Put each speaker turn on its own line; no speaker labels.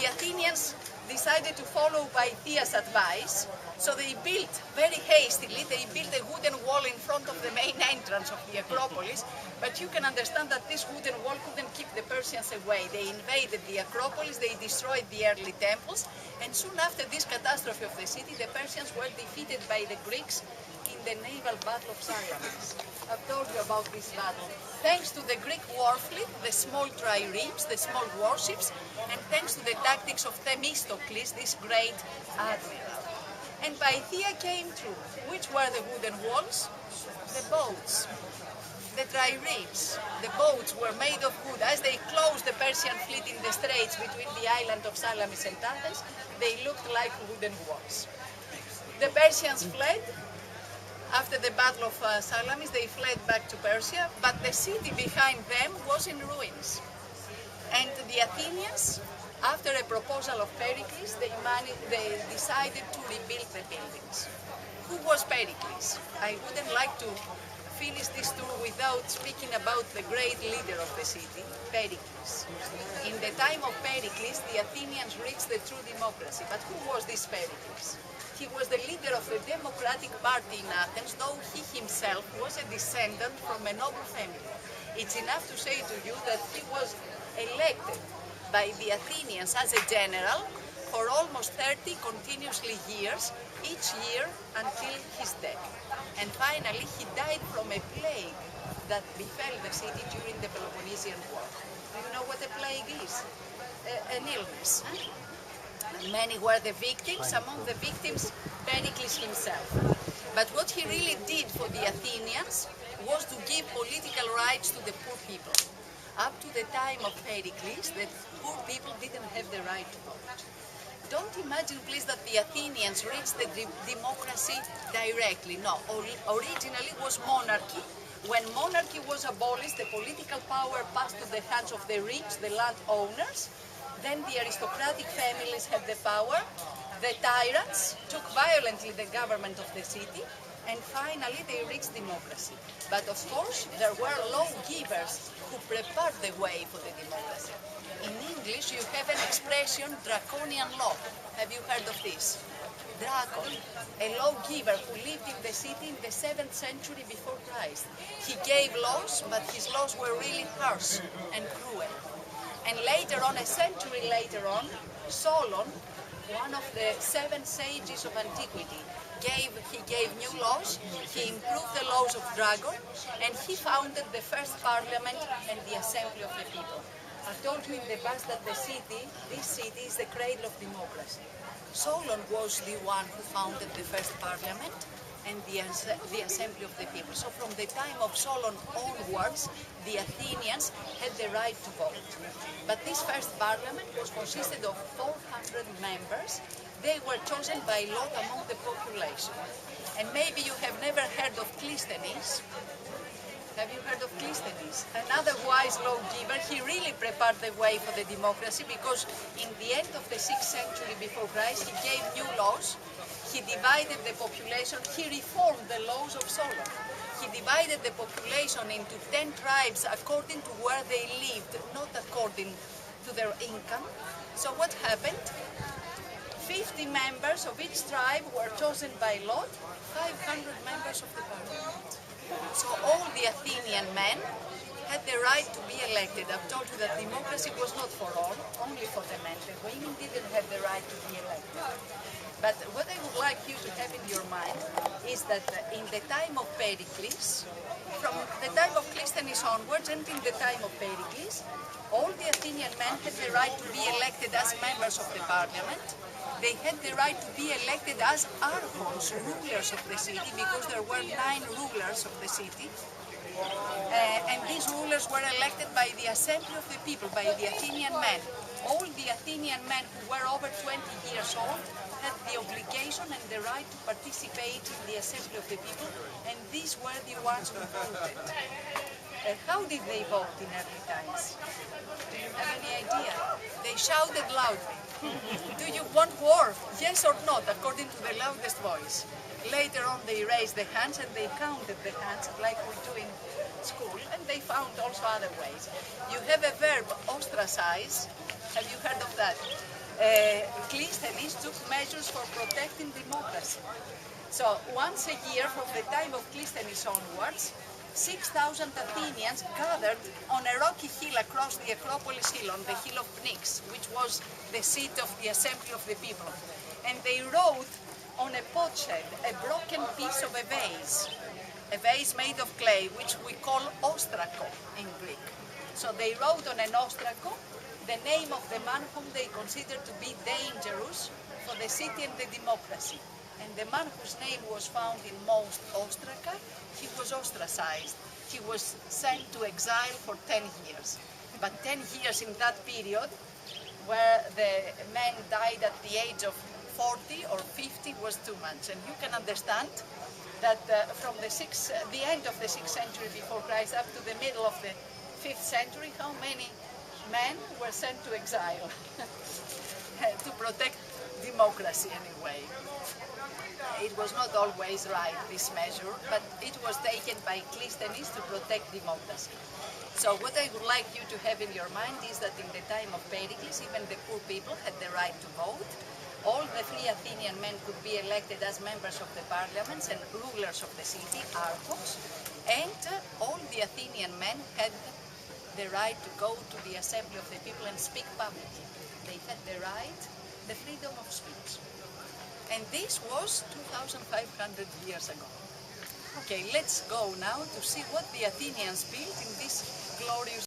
the Athenians decided to follow Pythia's advice, so they built very hastily, they built a wooden wall in front of the main entrance of the Acropolis, but you can understand that this wooden wall couldn't keep the Persians away. They invaded the Acropolis, they destroyed the early temples, and soon after this catastrophe of the city, the Persians were defeated by the Greeks in the naval battle of Salamis. I've told you about this battle. Thanks to the Greek war fleet, the small triremes, the small warships, and thanks to the tactics of Themistocles, this great admiral. And Pythia came through. Which were the wooden walls? The boats. The triremes. The boats were made of wood. As they closed the Persian fleet in the straits between the island of Salamis and Athens, they looked like wooden walls. The Persians fled. After the Battle of Salamis, they fled back to Persia, but the city behind them was in ruins. And the Athenians, after a proposal of Pericles, they decided to rebuild the buildings. Who was Pericles? I wouldn't like to finish this tour without speaking about the great leader of the city, Pericles. In the time of Pericles, the Athenians reached the true democracy. But who was this Pericles? He was the leader of the Democratic Party in Athens, though he himself was a descendant from a noble family. It's enough to say to you that he was elected by the Athenians as a general for almost 30 continuously years, each year until his death. And finally, he died from a plague that befell the city during the Peloponnesian War. Do you know what a plague is? An illness. Huh? Many were the victims, among the victims Pericles himself. But what he really did for the Athenians was to give political rights to the poor people. Up to the time of Pericles, the poor people didn't have the right to vote. Don't imagine, please, that the Athenians reached the democracy directly. No, originally it was monarchy. When monarchy was abolished, the political power passed to the hands of the rich, the landowners. Then the aristocratic families had the power, the tyrants took violently the government of the city, and finally they reached democracy. But of course, there were lawgivers who prepared the way for the democracy. In English, you have an expression, draconian law. Have you heard of this? Dracon, a lawgiver who lived in the city in the 7th century before Christ. He gave laws, but his laws were really harsh and cruel. And later on, a century later on, Solon, one of the 7 sages of antiquity, he gave new laws, he improved the laws of Dragon, and he founded the first parliament and the assembly of the people. I've told you in the past that this city is the cradle of democracy. Solon was the one who founded the first parliament and the assembly of the people. So from the time of Solon onwards, the Athenians had the right to vote. But this first parliament was consisted of 400 members. They were chosen by lot among the population. And maybe you have never heard of Clisthenes. Have you heard of Clisthenes? Another wise lawgiver. He really prepared the way for the democracy because in the end of the 6th century before Christ, he gave new laws. He divided the population, he reformed the laws of Solon. He divided the population into 10 tribes according to where they lived, not according to their income. So what happened? 50 members of each tribe were chosen by lot, 500 members of the parliament. So all the Athenian men had the right to be elected. I've told you that democracy was not for all, only for the men. The women didn't have the right to be elected. But what I would like you to have in your mind is that in the time of Pericles, from the time of Clisthenes onwards and in the time of Pericles, all the Athenian men had the right to be elected as members of the parliament. They had the right to be elected as archons, rulers of the city, because there were 9 rulers of the city. And these rulers were elected by the assembly of the people, by the Athenian men. All the Athenian men who were over 20 years old had the obligation and the right to participate in the assembly of the people, and these were the ones who voted. How did they vote in early times? Do you have any idea? They shouted loudly. Do you want war? Yes or not, according to the loudest voice. Later on they raised the hands and they counted the hands like we do in school, and they found also other ways. You have a verb, ostracize. Have you heard of that? Cleisthenes took measures for protecting democracy. So once a year, from the time of Cleisthenes onwards, 6,000 Athenians gathered on a rocky hill across the Acropolis hill, on the hill of Pnyx, which was the seat of the assembly of the people. And they wrote on a potsherd a broken piece of a vase made of clay, which we call ostrako in Greek. So they wrote on an ostrako the name of the man whom they considered to be dangerous for the city and the democracy. And the man whose name was found in most ostraka, he was ostracized. He was sent to exile for 10 years. But 10 years in that period, where the men died at the age of 40 or 50, was too much. And you can understand that from the end of the 6th century before Christ up to the middle of the 5th century, how many men were sent to exile to protect democracy anyway. It was not always right, this measure, but it was taken by Cleisthenes to protect democracy. So what I would like you to have in your mind is that in the time of Pericles, even the poor people had the right to vote. All the free Athenian men could be elected as members of the parliaments and rulers of the city, archons, and all the Athenian men had the right to go to the assembly of the people and speak publicly. They had the right, the freedom of speech. And this was 2,500 years ago. Okay, let's go now to see what the Athenians built in this glorious